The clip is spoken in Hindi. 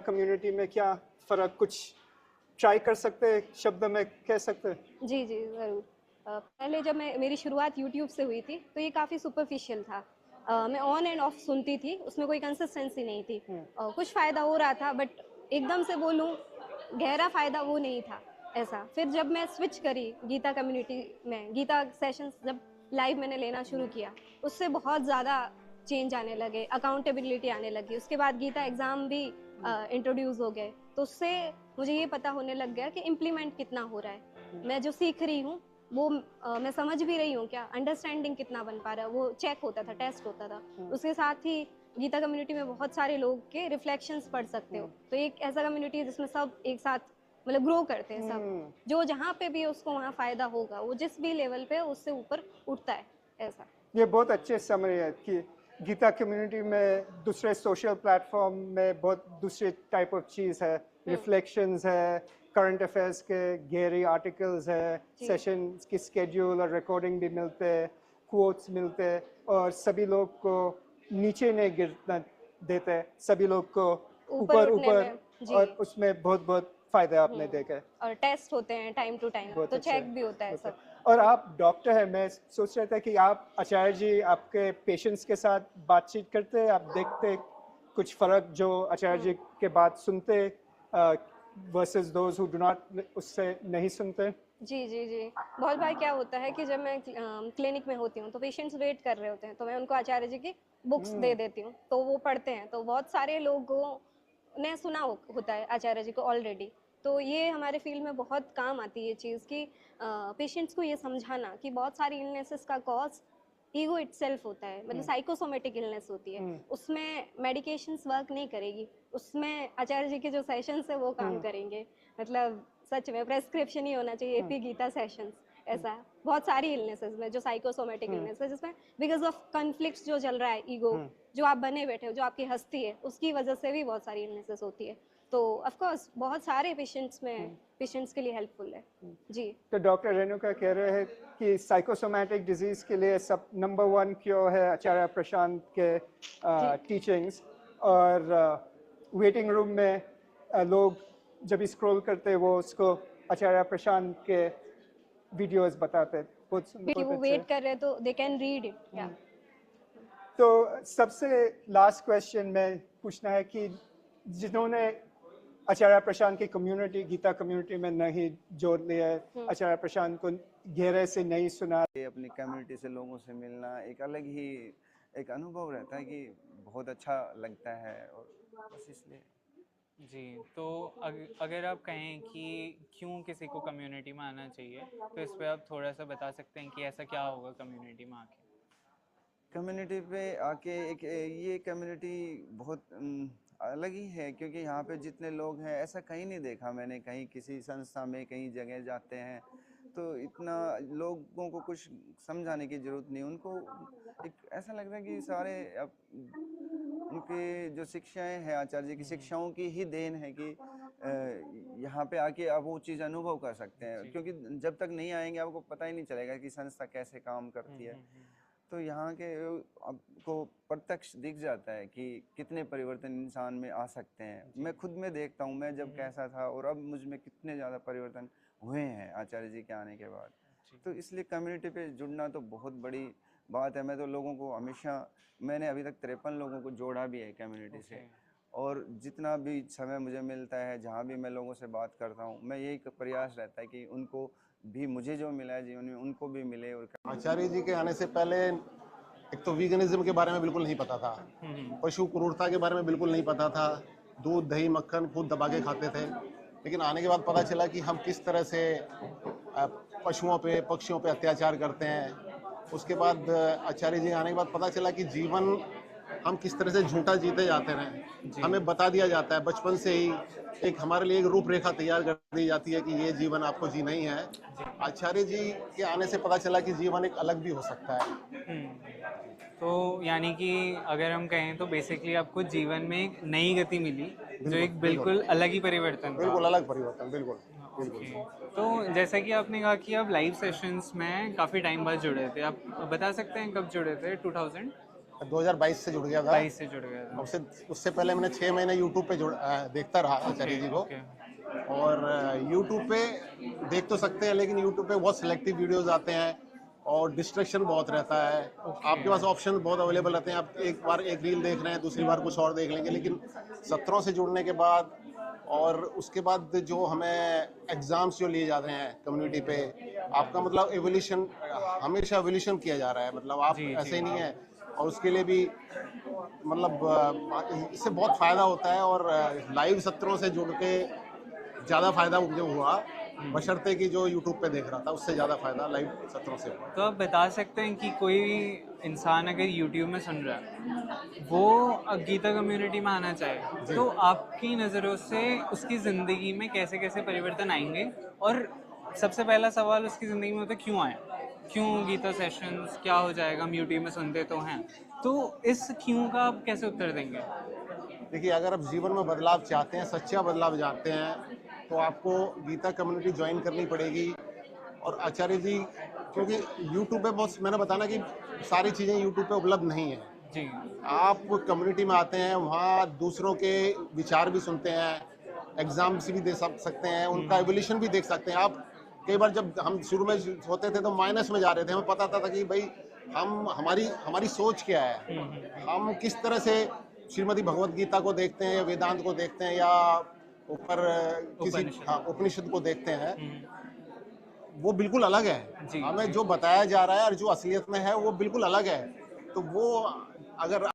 कम्युनिटी में क्या फ़र्क, कुछ ट्राई कर सकते हैं, शब्द में कह सकते हैं? जी जी ज़रूर। पहले जब मेरी शुरुआत यूट्यूब से हुई थी तो ये काफ़ी सुपरफिशियल था। मैं ऑन एंड ऑफ सुनती थी, उसमें कोई कंसिस्टेंसी नहीं थी। कुछ फ़ायदा हो रहा था बट एकदम से बोलूँ गहरा फ़ायदा वो नहीं था ऐसा। फिर जब मैं स्विच करी गीता कम्युनिटी में, गीता सेशंस जब लाइव मैंने लेना शुरू किया, उससे बहुत ज़्यादा चेंज आने लगे, अकाउंटेबिलिटी आने लगी। उसके बाद गीता एग्ज़ाम भी इंट्रोड्यूस हो गए, तो उससे मुझे ये पता होने लग गया कि इम्प्लीमेंट कितना हो रहा है। मैं जो सीख रही हूँ वो मैं समझ भी रही हूँ क्या, अंडरस्टैंडिंग कितना बन पा रहा है, वो चेक होता था, टेस्ट होता था। उसके साथ ही गीता कम्युनिटी में बहुत सारे लोग के रिफ्लेक्शंस पढ़ सकते हो, तो एक ऐसा कम्युनिटी है जिसमें सब एक साथ मतलब ग्रो करते हैं। सब जो जहाँ पे भी है उसको वहाँ फ़ायदा होगा, वो जिस भी लेवल पे है उससे ऊपर उठता है ऐसा। ये बहुत अच्छे समरी है कि गीता कम्युनिटी में दूसरे सोशल प्लेटफॉर्म में बहुत दूसरे टाइप ऑफ चीज़ है, रिफ्लेक्शंस है, करंट अफेयर्स के गहरी आर्टिकल्स है, सेशन की स्केड्यूल और रिकॉर्डिंग भी मिलते हैं, कोट्स मिलते हैं, और सभी लोग को नीचे नहीं गिरना देते, सभी लोग को ऊपर ऊपर उठने ऊपर, में जी। और उसमें बहुत बहुत फ़ायदे आपने देखे। और टेस्ट होते हैं टाइम टू टाइम, बहुत तो अच्छे चेक भी होता है होते हैं। सब। और आप डॉक्टर हैं, मैं सोच रहा था कि आप आचार्य जी आपके पेशेंट्स के साथ बातचीत करते हैं, आप देखते कुछ फ़र्क जो आचार्य जी के बात सुनते versus those who do not, उससे नहीं सुनते? जी जी जी। बहुत बार क्या होता है कि जब मैं क्लिनिक में होती हूँ तो पेशेंट्स वेट कर रहे होते हैं, तो मैं उनको आचार्य जी की बुक्स दे देती हूँ, तो वो पढ़ते हैं। तो बहुत सारे लोगों ने सुना होता है आचार्य जी को ऑलरेडी। तो ये हमारे फील्ड में बहुत काम आती है ये चीज़ कि पेशेंट्स को ये समझाना कि बहुत सारी इलनेसेस का कॉज ईगो इटसेल्फ होता है, मतलब साइकोसोमेटिक इलनेस होती है। उसमें मेडिकेशंस वर्क नहीं करेगी, उसमें आचार्य जी के जो सेशंस है वो काम करेंगे। मतलब सच में प्रेस्क्रिप्शन ही होना चाहिए एपी गीता सेशंस ऐसा है। बहुत सारी इलनेसेस में जो साइकोसोमेटिक इलनेस है, जिसमें बिकॉज ऑफ कॉन्फ्लिक्ट्स जो चल रहा है, ईगो जो आप बने बैठे हो, जो आपकी हस्ती है, उसकी वजह से भी बहुत सारी इलनेसेस होती है। तो ऑफ कोर्स बहुत सारे पेशेंट्स के लिए हेल्पफुल है जी। तो डॉक्टर रेणुका कह रहे हैं कि साइकोसोमैटिक डिजीज के लिए सब नंबर वन क्योर है आचार्य प्रशांत के टीचिंग्स। और वेटिंग रूम में लोग जब स्क्रॉल करते वो उसको आचार्य प्रशांत के वीडियोस बताते, बहुत कि बहुत वो अच्छे। वेट कर रहे हैं तो दे कैन रीड इट या। तो सबसे लास्ट क्वेश्चन में पूछना है कि जिन्होंने आचार्य प्रशांत की कम्युनिटी गीता कम्युनिटी में नहीं जोड़ लिया है, आचार्य प्रशांत को गहरे से नहीं सुना, अपनी कम्युनिटी से लोगों से मिलना एक अलग ही एक अनुभव रहता है कि बहुत अच्छा लगता है, और बस इसलिए। जी, तो अगर आप कहें कि क्यों किसी को कम्युनिटी में आना चाहिए, तो इस पे आप थोड़ा सा बता सकते हैं कि ऐसा क्या होगा कम्युनिटी में आके? कम्युनिटी पे आके एक ये कम्युनिटी बहुत अलग ही है, क्योंकि यहाँ पे जितने लोग हैं ऐसा कहीं नहीं देखा मैंने, कहीं किसी संस्था में कहीं जगह जाते हैं तो इतना लोगों को कुछ समझाने की ज़रूरत नहीं, उनको एक ऐसा लगता है कि सारे उनके जो शिक्षाएं हैं आचार्य जी की शिक्षाओं की ही देन है कि यहाँ पे आके आप वो चीज़ अनुभव कर सकते हैं, क्योंकि जब तक नहीं आएंगे आपको पता ही नहीं चलेगा कि संस्था कैसे काम करती है। तो यहाँ के आपको प्रत्यक्ष दिख जाता है कि कितने परिवर्तन इंसान में आ सकते हैं। मैं खुद में देखता हूँ, मैं जब कैसा था और अब मुझ में कितने ज़्यादा परिवर्तन हुए हैं आचार्य जी के आने के बाद। तो इसलिए कम्युनिटी पे जुड़ना तो बहुत बड़ी बात है। मैं तो लोगों को हमेशा, मैंने अभी तक 53 लोगों को जोड़ा भी है कम्युनिटी से, और जितना भी समय मुझे मिलता है, जहाँ भी मैं लोगों से बात करता हूँ, मैं यही प्रयास रहता है कि उनको भी मुझे जो मिला है जीवन में उनको भी मिले। और आचार्य जी के आने से पहले एक तो वीगनिज्म के बारे में बिल्कुल नहीं पता था, पशु क्रूरता के बारे में बिल्कुल नहीं पता था, दूध दही मक्खन खुद दबा के खाते थे। लेकिन आने के बाद पता चला कि हम किस तरह से पशुओं पे पक्षियों पे अत्याचार करते हैं। उसके बाद आचार्य जी आने के बाद पता चला कि जीवन हम किस तरह से झूठा जीते जाते हैं। हमें बता दिया जाता है बचपन से ही, एक हमारे लिए एक रूपरेखा तैयार कर दी जाती है कि ये जीवन आपको जीना ही है। आचार्य जी के आने से पता चला कि जीवन एक अलग भी हो सकता है। तो यानी कि अगर हम कहें तो बेसिकली आपको जीवन में एक नई गति मिली, जो एक बिल्कुल अलग ही परिवर्तन था। बिल्कुल अलग परिवर्तन, बिल्कुल। ओके, तो जैसा कि आपने कहा कि आप लाइव सेशंस में काफ़ी टाइम बाद जुड़े थे, आप बता सकते हैं कब जुड़े थे? 2000 2022 से जुड़ गया था। 22 से जुड़ गया था। उससे उससे पहले मैंने 6 महीने यूट्यूब पे देखता रहा आचार्य जी को। ओके। और यूट्यूब पे देख तो सकते हैं, लेकिन यूट्यूब पे बहुत सिलेक्टिव वीडियोस आते हैं और डिस्ट्रैक्शन बहुत रहता है। आपके पास ऑप्शन बहुत अवेलेबल रहते हैं, आप एक बार एक रील देख रहे हैं, दूसरी बार कुछ और देख लेंगे। लेकिन सत्रों से जुड़ने के बाद और उसके बाद जो हमें एग्जाम्स जो लिए जाते हैं कम्युनिटी पे, आपका मतलब एवोल्यूशन, हमेशा एवोल्यूशन किया जा रहा है। मतलब आप ऐसे ही नहीं है, और उसके लिए भी मतलब इससे बहुत फ़ायदा होता है। और लाइव सत्रों से जुड़ के ज़्यादा फ़ायदा मुझे हुआ, बशर्ते कि जो यूट्यूब पे देख रहा था उससे ज़्यादा फ़ायदा लाइव सत्रों से हुआ। तो आप बता सकते हैं कि कोई इंसान अगर यूट्यूब में सुन रहा है, वो गीता कम्युनिटी में आना चाहे, तो आपकी नज़रों से उसकी ज़िंदगी में कैसे कैसे परिवर्तन आएंगे? और सबसे पहला सवाल उसकी ज़िंदगी में होता है क्यों आए, क्यों गीता सेशंस, क्या हो जाएगा, हम यूट्यूब में सुनते तो हैं। तो इस क्यों का आप कैसे उत्तर देंगे? देखिए, अगर आप जीवन में बदलाव चाहते हैं, सच्चा बदलाव चाहते हैं, तो आपको गीता कम्युनिटी ज्वाइन करनी पड़ेगी। और आचार्य जी, क्योंकि यूट्यूब पे बहुत, मैंने बताना कि सारी चीज़ें यूट्यूब पे उपलब्ध नहीं है। जी। आप कम्युनिटी में आते हैं, वहाँ दूसरों के विचार भी सुनते हैं, एग्जाम्स भी दे सकते हैं, उनका एवोल्यूशन भी देख सकते हैं आप। कई बार जब हम शुरू में होते थे तो माइनस में जा रहे थे, हमें पता था कि भाई हम हमारी सोच क्या है, हम किस तरह से श्रीमद् भगवत गीता को देखते हैं या वेदांत को देखते हैं या ऊपर किसी उपनिषद को देखते हैं, वो बिल्कुल अलग है। हमें जो बताया जा रहा है और जो असलियत में है वो बिल्कुल अलग है। तो वो अगर